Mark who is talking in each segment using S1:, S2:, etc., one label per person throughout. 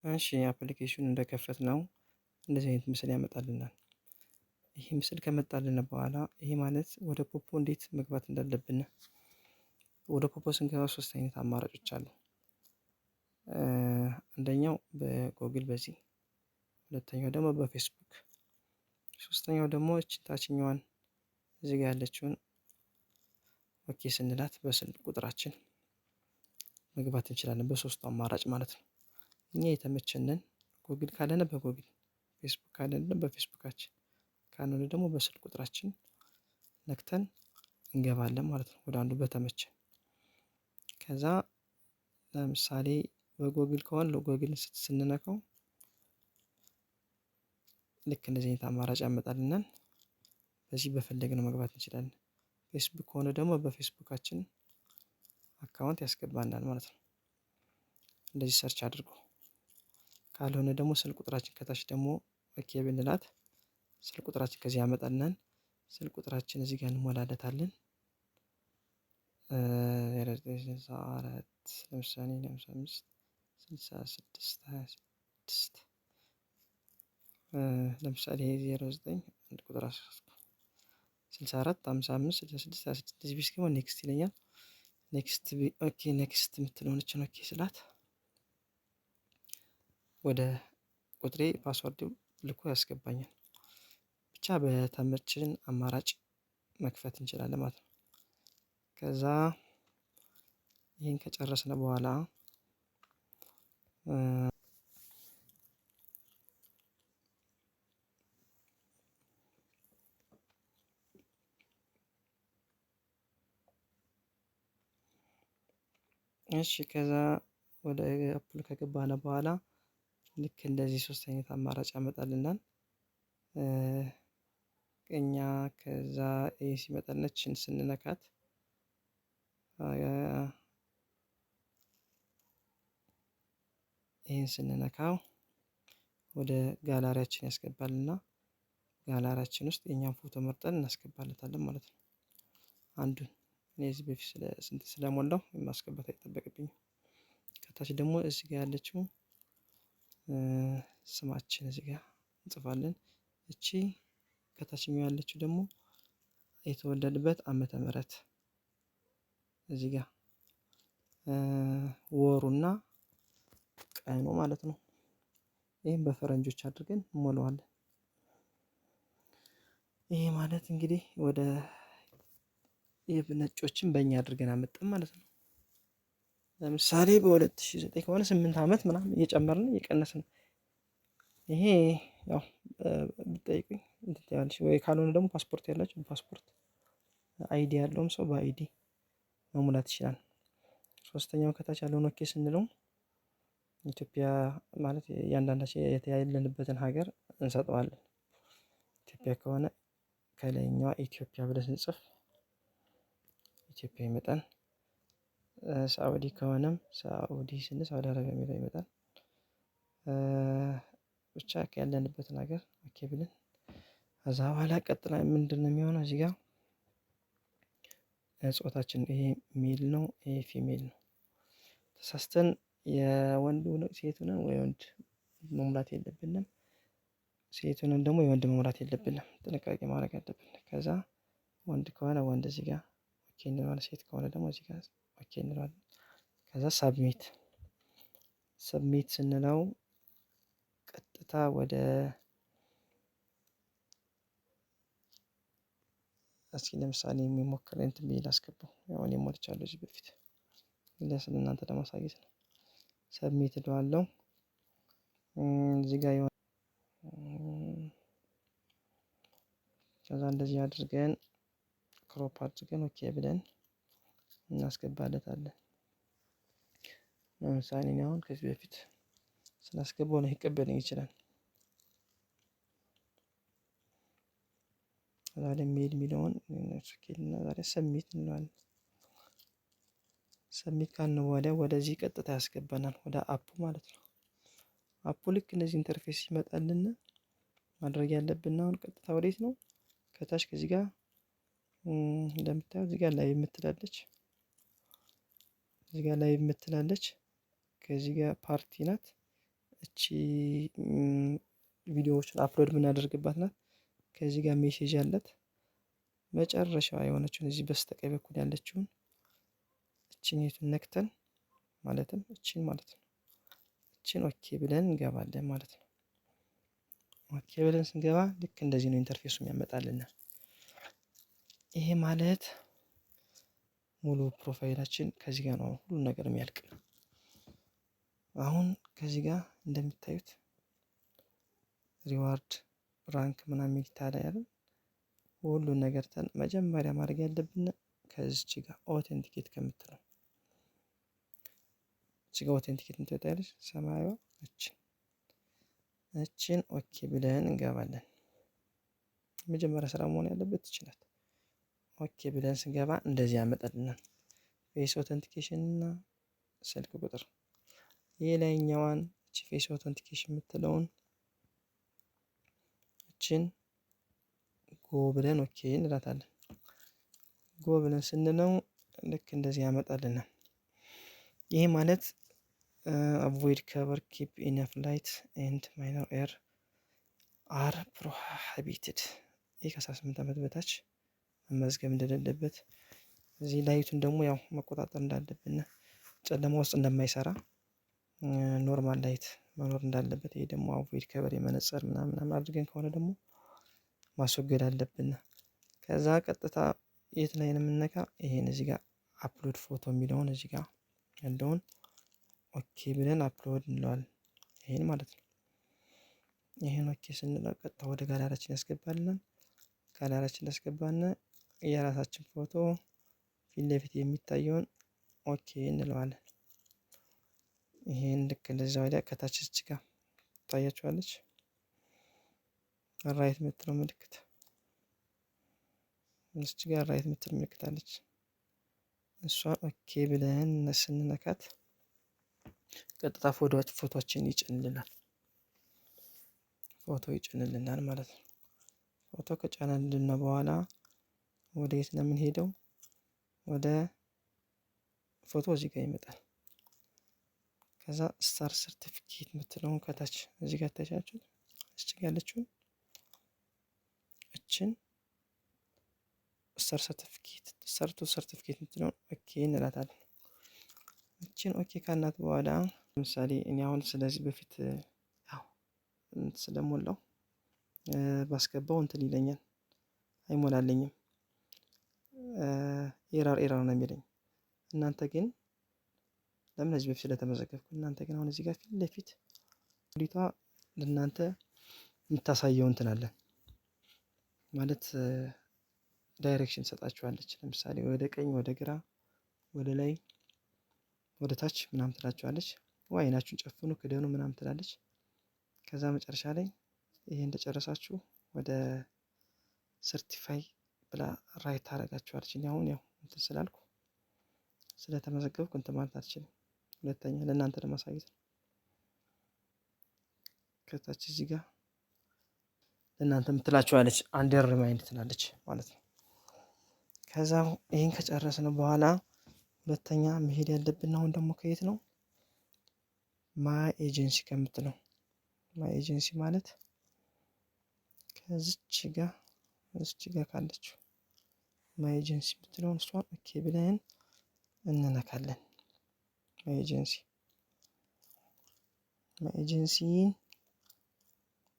S1: እሺ አፕሊኬሽኑን እንደከፈትነው እንደዚህ አይነት ምስል ያመጣልናል። ይሄ ምስል ከመጣልን በኋላ ይሄ ማለት ወደ ፖፖ እንዴት መግባት እንዳለብን። ወደ ፖፖ ስንገባ ሶስት አይነት አማራጮች አሉ። አንደኛው በጎግል በዚህ፣ ሁለተኛው ደግሞ በፌስቡክ፣ ሶስተኛው ደግሞ እቺ ታችኛዋን እዚህ ጋር ያለችውን ኦኬ ስንላት በስልክ ቁጥራችን መግባት እንችላለን። በሶስቱ አማራጭ ማለት ነው። እኛ የተመቸንን ጎግል ካለን በጎግል፣ ፌስቡክ ካለን በፌስቡካችን፣ ካልሆነ ደግሞ በስልክ ቁጥራችን ነክተን እንገባለን ማለት ነው። ወደ አንዱ በተመቸን። ከዛ ለምሳሌ በጎግል ከሆነ ለጎግል ስንነካው ልክ እንደዚህ አይነት አማራጭ ያመጣልናል። በዚህ በፈለግነው መግባት እንችላለን። ፌስቡክ ከሆነ ደግሞ በፌስቡካችን አካውንት ያስገባናል ማለት ነው። እንደዚህ ሰርች አድርጎ ካልሆነ ደግሞ ስልክ ቁጥራችን ከታች ደግሞ ኦኬ ብንላት ስልክ ቁጥራችን ከዚህ ያመጣልናል። ስልክ ቁጥራችን እዚህ ጋር እንሞላለታለን። 0964 ለምሳሌ 55 66 26 ለምሳሌ 09 አንድ ቁጥር 64 55 66 26 እዚህ ቢስገባ ኔክስት ይለኛል። ኔክስት ኦኬ ኔክስት የምትለውን እችን ኦኬ ስላት ወደ ቁጥሬ ፓስወርድ ልኮ ያስገባኛል። ብቻ በተመችን አማራጭ መክፈት እንችላለን ማለት ነው። ከዛ ይህን ከጨረስን በኋላ እሺ ከዛ ወደ አፕል ከገባን በኋላ ልክ እንደዚህ ሶስት አይነት አማራጭ ያመጣልናል። እኛ ከዛ ይሄ ሲመጣልነችን ስንነካት ይሄን ስንነካው ወደ ጋላሪያችን ያስገባልና ጋላሪያችን ውስጥ የኛን ፎቶ መርጠን እናስገባለታለን ማለት ነው። አንዱን እኔ እዚህ በፊት ስንት ስለሞላው ማስገባት አይጠበቅብኝም። ከታች ደግሞ እዚህ ጋር ያለችው ስማችን እዚህ ጋር እንጽፋለን። እቺ ከታችኛው ያለችው ደግሞ የተወለድበት ዓመተ ምህረት እዚህ ጋር ወሩና ቀኑ ማለት ነው። ይህም በፈረንጆች አድርገን እንሞላዋለን። ይሄ ማለት እንግዲህ ወደ ነጮችን በእኛ አድርገን አመጣን ማለት ነው። ለምሳሌ በ2009 ከሆነ 8 ዓመት ምናምን እየጨመርን እየቀነስን ይሄ ያው ብትጠይቁኝ እንትን ትያለሽ ወይ ካልሆነ ደግሞ ፓስፖርት ያላችሁ ፓስፖርት አይዲ ያለውም ሰው በአይዲ መሙላት ይችላል። ሶስተኛው ከታች ያለውን ኦኬ ስንለው ኢትዮጵያ ማለት እያንዳንዳችን ያለንበትን ሀገር እንሰጠዋለን። ኢትዮጵያ ከሆነ ከላይኛዋ ኢትዮጵያ ብለን ስንጽፍ ኢትዮጵያ ይመጣል። ሳውዲ ከሆነም ሳውዲ ስንል ሳውዲ አረቢያ የሚለው ይመጣል። ብቻ ያለንበትን ሀገር ኦኬ ብለን ከዛ በኋላ ቀጥላ ምንድነው የሚሆነው እዚህ ጋር ጾታችን ይሄ ሜል ነው፣ ይሄ ፊሜል ነው። ተሳስተን የወንድ ሆነ ሴት ሆነ ወይ ወንድ መሙላት የለብንም። ሴት ሆነን ደግሞ የወንድ መሙላት የለብንም። ጥንቃቄ ማድረግ አለብን። ከዛ ወንድ ከሆነ ወንድ እዚህ ጋር ኦኬ እንለዋለን። ሴት ከሆነ ደግሞ እዚህ ጋር ኦኬ እንለዋለን። ከዛ ሳብሚት ስንለው ቀጥታ ወደ እስኪ ለምሳሌ የሚሞክር እንትን ብዬ ላስገባው። ያው እኔ ሞልቻለሁ እዚህ በፊት ለእናንተ ለማሳየት ነው። ሰብሚት እለዋለሁ። እዚህ ጋር የሆነ ከዛ እንደዚህ አድርገን ክሮፕ አድርገን ኦኬ ብለን እናስገባለታለን። ለምሳሌ እኔ አሁን ከዚህ በፊት ስላስገባው ነው ሊቀበለኝ ይችላል። ዛሬ ሜል የሚለውን ስኬልና ዛሬ ሰብሚት እንለዋለን። ሰብሚት ካልን በኋላ ወደዚህ ቀጥታ ያስገባናል፣ ወደ አፑ ማለት ነው። አፑ ልክ እንደዚህ ኢንተርፌስ ይመጣልና ማድረግ ያለብን አሁን ቀጥታ ወዴት ነው? ከታች ከዚህ ጋር እንደምታዩት እዚህ ጋር ላይ የምትላለች እዚህ ጋር ላይ የምትላለች ከዚህ ጋር ፓርቲ ናት። እቺ ቪዲዮዎችን አፕሎድ የምናደርግባት ናት። ከዚህ ጋር ሜሴጅ አለት። መጨረሻዋ የሆነችውን እዚህ በስተቀኝ በኩል ያለችውን እቺን ነክተን ማለትም እቺን ማለት ነው። እቺን ኦኬ ብለን እንገባለን ማለት ነው። ኦኬ ብለን ስንገባ ልክ እንደዚህ ነው ኢንተርፌሱ የሚያመጣልን። ይሄ ማለት ሙሉ ፕሮፋይላችን ከዚህ ጋር ነው ሁሉ ነገር የሚያልቅ። አሁን ከዚህ ጋር እንደምታዩት ሪዋርድ ራንክ ምናምን ይታያል። ሁሉን ነገር መጀመሪያ ማድረግ ያለብን ከዚች ጋር ኦቴንቲኬት ከምትለው እዚህ ጋር ኦቴንቲኬት እንትወጣለች ሰማያዊዋ እችን ኦኬ ብለን እንገባለን። መጀመሪያ ስራ መሆን ያለበት ይችላል። ኦኬ ብለን ስንገባ እንደዚህ ያመጣልናል። ፌስ ኦተንቲኬሽን እና ስልክ ቁጥር የላይኛዋን እቺ ፌስ ኦተንቲኬሽን የምትለውን እችን ጎ ብለን ኦኬ እንላታለን። ጎ ብለን ስንለው ልክ እንደዚህ ያመጣልናል። ይሄ ማለት አቮይድ ከቨር ኪፕ ኢነፍ ላይት ኤንድ ማይነር ኤር አር ፕሮሂቢትድ። ይህ ከ18 ዓመት በታች መመዝገብ እንደሌለበት፣ እዚህ ላይቱን ደግሞ ያው መቆጣጠር እንዳለብን፣ ጨለማ ውስጥ እንደማይሰራ ኖርማል ላይት መኖር እንዳለበት፣ ይሄ ደግሞ አቮይድ ከቨር የመነጽር ምናምን አድርገን ከሆነ ደግሞ ማስወገድ አለብን። ከዛ ቀጥታ የት ላይ ነው የምንነካ? ይሄን እዚህ ጋር አፕሎድ ፎቶ የሚለውን እዚህ ጋር ያለውን ኦኬ ብለን አፕሎድ እንለዋለን። ይሄን ማለት ነው። ይሄን ኦኬ ስንለው ቀጥታ ወደ ጋላሪያችን ያስገባልናል። ጋላሪያችን ያስገባና የራሳችን ፎቶ ፊት ለፊት የሚታየውን ኦኬ እንለዋለን። ይሄን ልክ እንደዛ ወዲያ ከታች እዚህ ጋር ታያችኋለች ራይት የምትለው ምልክት፣ እዚህ ጋር ራይት የምትል ምልክት አለች። እሷን ኦኬ ብለን ስንነካት ቀጥታ ፎቶችን ይጭንልናል። ፎቶ ይጭንልናል ማለት ነው። ፎቶ ከጫነልን በኋላ ወደ የት ነው የምንሄደው? ወደ ፎቶ እዚህ ጋር ይመጣል። ከዛ ስታር ሰርቲፊኬት የምትለውን ከታች እዚህ ጋር ታያችሁ፣ እዚህ ጋር ያለችውን እችን ስታር ሰርቲፊኬት የምትለውን ኦኬ እንላታለን። እችን ኦኬ ካልናት በኋላ ለምሳሌ እኔ አሁን ስለዚህ በፊት ያው ስለሞላው ባስገባው እንትን ይለኛል፣ አይሞላልኝም፣ ኤረር ነው የሚለኝ። እናንተ ግን ለምን እዚህ በፊት ስለተመዘገብኩ፣ እናንተ ግን አሁን እዚህ ጋር ፊት ለፊት ሊቷ ለእናንተ የምታሳየው እንትን አለ ማለት ዳይሬክሽን ሰጣችኋለች። ለምሳሌ ወደ ቀኝ፣ ወደ ግራ፣ ወደ ላይ፣ ወደ ታች ምናምን ትላችኋለች። ወይ አይናችሁን ጨፍኑ፣ ክደኑ ምናምን ትላለች። ከዛ መጨረሻ ላይ ይሄ እንደጨረሳችሁ ወደ ሰርቲፋይ ብላ ራይት ታደርጋችኋለች። እኔ አሁን ያው እንትን ስላልኩ ስለተመዘገብኩ እንትን ማለት አልችልም። ሁለተኛ ለእናንተ ለማሳየት ነው። ከታች እዚህ ጋር ለእናንተ የምትላችኋለች አንደር ሪማይንድ ትላለች ማለት ነው። ከዛ ይሄን ከጨረስን በኋላ ሁለተኛ መሄድ ያለብን አሁን ደግሞ ከየት ነው? ማይ ኤጀንሲ ከምትለው። ማይ ኤጀንሲ ማለት ከዚች ጋር ካለችው ማይ ኤጀንሲ የምትለውን እሷን ኦኬ ብለን እንነካለን። ማይ ኤጀንሲ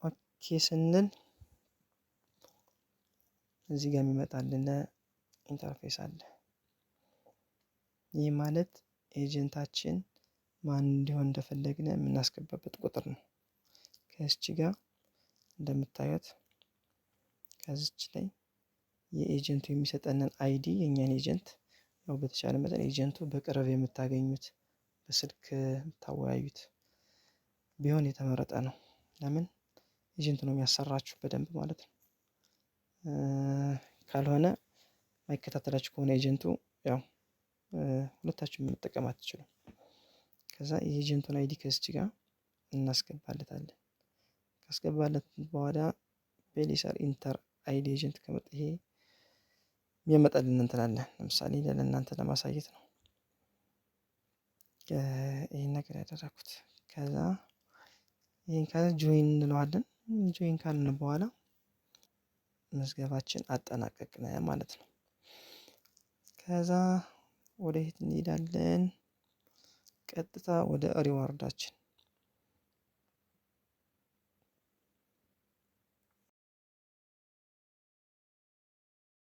S1: ኦኬ ስንል እዚህ ጋር የሚመጣልን ኢንተርፌስ አለ። ይህ ማለት ኤጀንታችን ማን እንዲሆን እንደፈለግን የምናስገባበት ቁጥር ነው። ከዚች ጋር እንደምታዩት ከዚች ላይ የኤጀንቱ የሚሰጠንን አይዲ የኛን ኤጀንት ያው በተቻለ መጠን ኤጀንቱ በቅርብ የምታገኙት በስልክ የምታወያዩት ቢሆን የተመረጠ ነው። ለምን ኤጀንቱ ነው የሚያሰራችሁ በደንብ ማለት ነው። ካልሆነ ማይከታተላችሁ ከሆነ ኤጀንቱ ያው ሁለታችሁም መጠቀም አትችሉም። ከዛ የኤጀንቱን አይዲ ከዚች ጋር እናስገባለታለን። ካስገባለት በኋላ ቤሊሰር ኢንተር አይዲ ኤጀንት ከመጣ ይሄ የሚያመጣልን እንትን አለ። ለምሳሌ ለእናንተ ለማሳየት ነው ይሄን ነገር ያደረኩት። ከዛ ይሄን ካለ ጆይን እንለዋለን። ጆይን ካልን በኋላ መዝገባችን አጠናቀቅን ማለት ነው። ከዛ ወደ የት እንሄዳለን? ቀጥታ ወደ ሪዋርዳችን